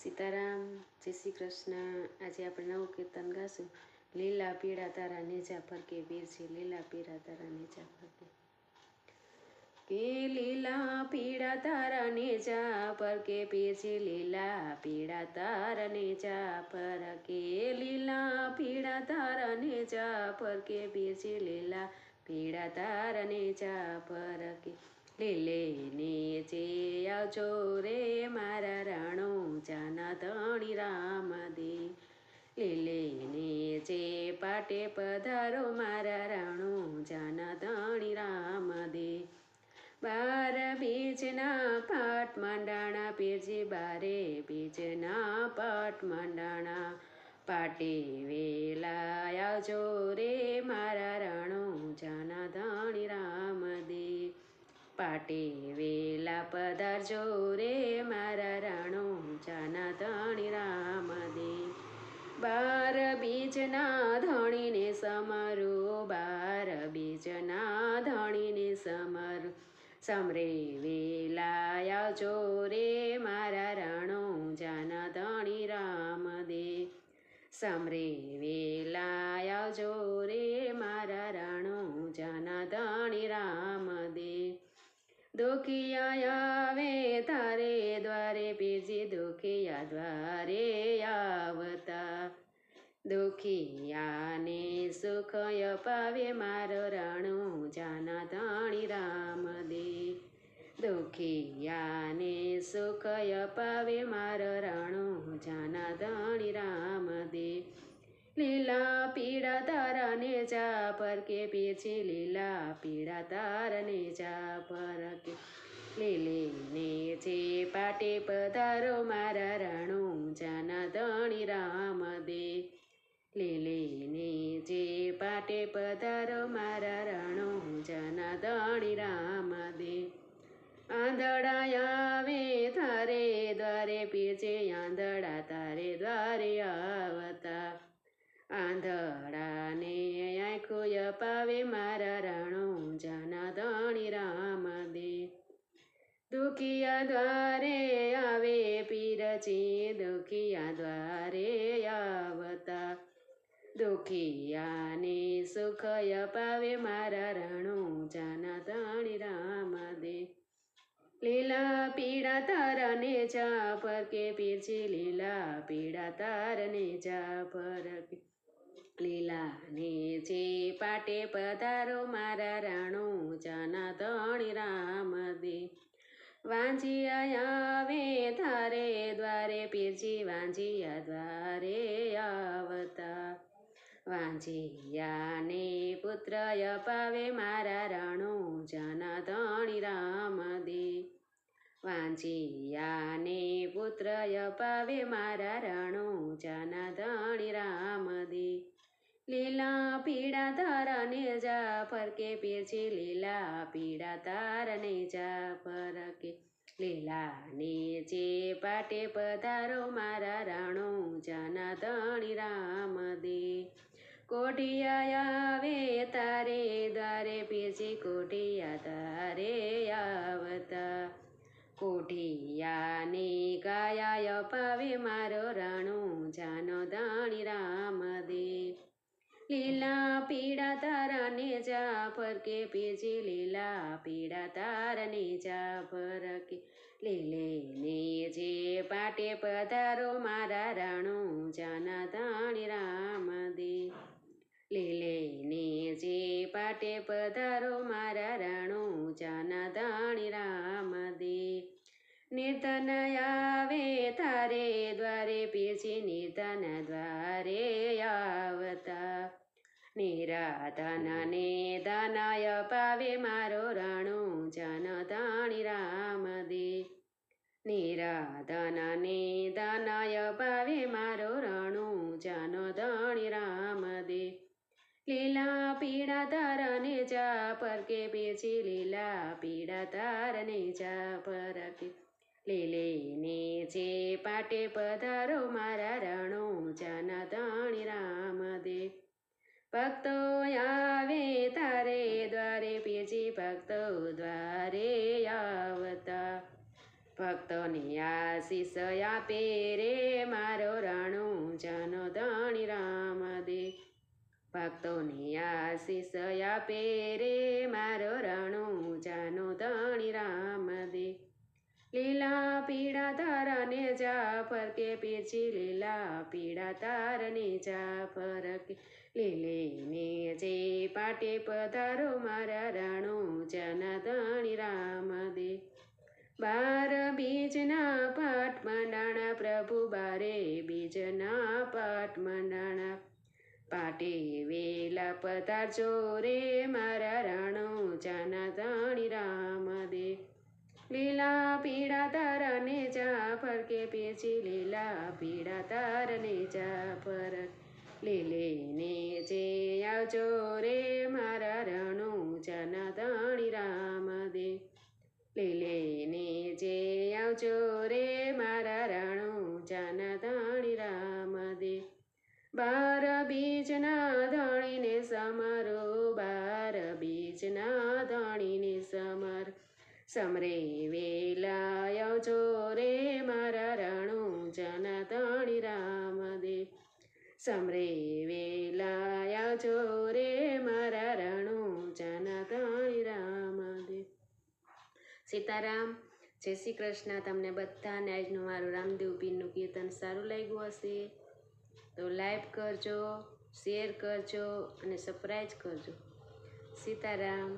સીતારામ, જય શ્રી કૃષ્ણ. આજે આપણે નવું કીર્તન ગાશું. લીલા પીળા તારા નેજા ફરકે બીર છે, લીલા પીળા તારા નેજા ફરકે. કે લીલા પીળા તારા નેજા ફરકે પીર છે, લીલા પીળા તારા નેજા ફરકે. લીલા પીળા તારા નેજા ફરકે પીર છે, લીલા પીળા તારા નેજા ફરકે. લીલે નેચે આવજો રે મારા રાણો જાના ધણી રામ દે. લીલે નેચે પાટે પધારો મારા રાણો જાના ધણી રામ દે. બાર બીજના પાટ માંડાણા પીરજી, બારે બીજના પાટ માંડાણા. પાટે વેલા આવજો રે મારા રાણો જાના ધણી રામ દે. પાટે વેલા પધારજો રે મારા રાણો જાના ધણી રામ દે. બાર બીજના ધણીને સમરો, બાર બીજના ધણીને સમરો. સમરે વેલા આવજો રે મારા રાણો જાના ધણી રામ દે. સમરે વેલા આવજો રે મારા રાણો જાના ધણી રામ દે. દુખિયા આવે તારે દ્વારે પીરજી, દુખિયા દ્વારે આવતા. દુખિયાને સુખ અપાવે મારો રાણો જાના ધણી રામ દે. દુખિયાને સુખ અપાવે મારો રાણો જાના ધણી રામ દે. લીલા પીળા તારા નેજા ફરકે પીરજી, લીલા પીળા તારા નેજા ફરકે. લીલે નેચે પાટે પધારો મારા રાણો જાના ધણી રામ દે. લીલે નેચે પાટે પધારો મારા રાણો જાના ધણી રામ દે. આંધળા આવે તારે દ્વારે પીરજે, આંધળા તારે દ્વારે આવતા. આંધળાને આંખો અપાવે મારા રાણો જાના ધણી રામ દે. દુખિયા દ્વારે આવે પીરજી, દુખિયા દ્વારે આવતા. દુખિયાને સુખ અપાવે મારા રાણો જાના ધણી રામ દે. લીલા પીળા તારા નેજા ફરકે પીરજી, લીલા પીળા તારા નેજા ફરકે. લીલા નેચે પાટે પધારો મારા રાણો જાના ધણી રામ દે. વાંજિયા આવે તારે દ્વારે પીરજી, વાંજિયા દ્વારે આવતા. વાંજિયાને પુત્ર અપાવે મારા રાણો જાના ધણી રામ દે. વાંજિયાને પુત્ર અપાવે મારા રાણો જાના ધણી રામ દે. લીલા પીળા તારા નેજા ફરકે પીરજી, લીલા પીળા તારા નેજા ફરકે. લીલા નેચે પાટે પધારો મારા રાણો જાના ધણી રામ દે. કોઢિયા આવે તારે દ્વારે પીરજી, કોઢિયા તારે આવતા. કોઢિયાને ગાયા અપાવે મારો રાણો જાનો ધણી રામ દે. લીલા પીળા તારા નેજા ફરકે પીરજી, લીલા પીળા તારા નેજા ફરકે. લીલે નેચે પાટે પધારો મારા રાણો જાના ધણી રામ દે. લીલે નેચે પાટે પધારો મારા રાણો જાના ધણી રામ દે. નિર્ધન આવે તારે દ્વારે પીરજી, નિર્ધન દ્વારે આવતા. નિરાધનને ધન અપાવે મારો રાણો જાના ધણી રામ દે. નિરાધનને ધન અપાવે મારો રાણો જાનો ધણી રામ દે. લીલા પીળા તારા નેજા ફરકે પીરજી, લીલા પીળા તારા નેજા ફરકે. લીલે નેચે પાટે પધારો મારા રાણો જાના ધણી રામ દે. ભક્તો આવે તારે દ્વારે પીરજી, ભક્તો દ્વારે આવતા. ભક્તોને આશીષ આપે રે મારો રાણું જાનો ધણી રામ દે ભક્તોને આશીષ આપે રે મારો રાણું જાનો ધણી રામ દે લીલા પીળા તારને જાફર કે પીરછી લીલા પીળા તારને જાફર કે લીલીને જે પાટે પધારો મારા રાણું જાના ધણી રામ દે 12 બીજના પાઠ મંડાણા પ્રભુ 12 બીજના પાઠ મંડાણા પાટે વેલા પધારજો રે મારા રાણું જાના ધણી રામ દે લીલા પીળા તારને જાફર કે પીરછી લીલા પીળા તારને જાફર લીલીને જે આવજો રે મારા રાણું જાના ધણી રામ દે લીલીને જે આવજો રે મારા રાણું જાના ધણી રામ દે 12 બીજના ધણીને સમરો 12 બીજના ધણીને સમર સમરે વેલા આવજો રે મારા રાણું જાના ધણી રામ દે સમરે વેલા આવજો રે મારા રાણું જાના ધણી રામ દે સીતારામ જય શ્રી કૃષ્ણ તમને બધાને આજનું મારું રામદેવ પીરનું કીર્તન સારું લાગ્યું હશે તો લાઈક કરજો શેર કરજો અને સબસ્ક્રાઈબ કરજો સીતારામ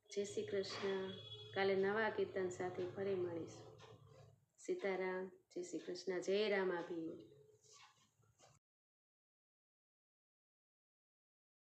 જય શ્રી કૃષ્ણ કાલે નવા કીર્તન સાથે ફરી મળીશું સીતારામ જય શ્રી કૃષ્ણ જય રામાપીર